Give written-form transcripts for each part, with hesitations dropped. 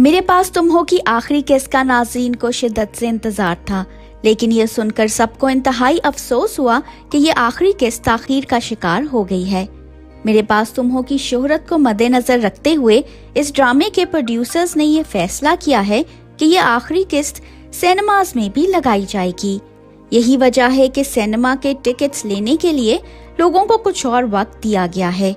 میرے پاس تم ہو کی آخری قسط کا ناظرین کو شدت سے انتظار تھا، لیکن یہ سن کر سب کو انتہائی افسوس ہوا کہ یہ آخری قسط تاخیر کا شکار ہو گئی ہے۔ میرے پاس تم ہو کی شہرت کو مد نظر رکھتے ہوئے اس ڈرامے کے پروڈیوسرز نے یہ فیصلہ کیا ہے کہ یہ آخری قسط سینماز میں بھی لگائی جائے گی۔ یہی وجہ ہے کہ سینما کے ٹکٹس لینے کے لیے لوگوں کو کچھ اور وقت دیا گیا ہے۔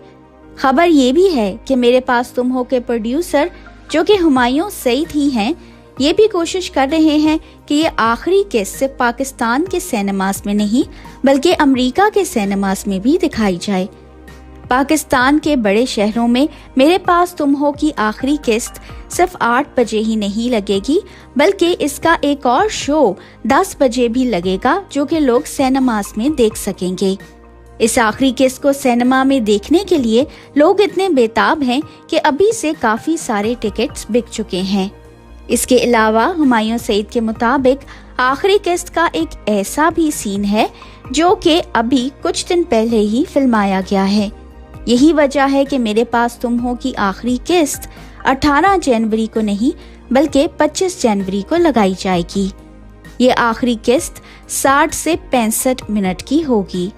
خبر یہ بھی ہے کہ میرے پاس تم ہو کے پروڈیوسر جو کہ ہمایوں سعید ہی ہیں، یہ بھی کوشش کر رہے ہیں کہ یہ آخری قسط صرف پاکستان کے سینماز میں نہیں بلکہ امریکہ کے سینماز میں بھی دکھائی جائے۔ پاکستان کے بڑے شہروں میں میرے پاس تم ہو کی آخری قسط صرف 8 بجے ہی نہیں لگے گی بلکہ اس کا ایک اور شو 10 بجے بھی لگے گا جو کہ لوگ سینماز میں دیکھ سکیں گے۔ اس آخری قسط کو سینما میں دیکھنے کے لیے لوگ اتنے بیتاب ہیں کہ ابھی سے کافی سارے ٹکٹس بک چکے ہیں۔ اس کے علاوہ ہمایوں سعید کے مطابق آخری قسط کا ایک ایسا بھی سین ہے جو کہ ابھی کچھ دن پہلے ہی فلمایا گیا ہے۔ یہی وجہ ہے کہ میرے پاس تم ہو کی آخری قسط 18 جنوری کو نہیں بلکہ 25 جنوری کو لگائی جائے گی۔ یہ آخری قسط 60 سے 65 منٹ کی ہوگی۔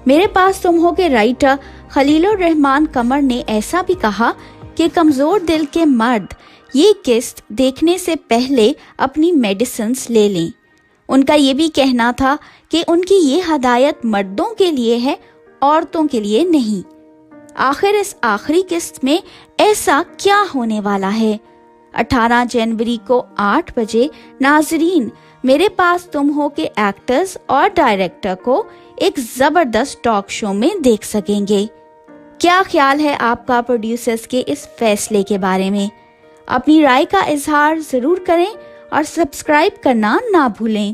میرے پاس تم ہو کے رائٹر خلیل الرحمان قمر نے ایسا بھی کہا کہ کمزور دل کے مرد یہ قسط دیکھنے سے پہلے اپنی میڈیسنز لے لیں۔ ان کا یہ بھی کہنا تھا کہ ان کی یہ ہدایت مردوں کے لیے ہے، عورتوں کے لیے نہیں۔ آخر اس آخری قسط میں ایسا کیا ہونے والا ہے؟ 18 جنوری کو 8 بجے ناظرین میرے پاس تم ہو کے ایکٹرز اور ڈائریکٹر کو ایک زبردست ٹاک شو میں دیکھ سکیں گے۔ کیا خیال ہے آپ کا پروڈیوسرز کے اس فیصلے کے بارے میں؟ اپنی رائے کا اظہار ضرور کریں اور سبسکرائب کرنا نہ بھولیں۔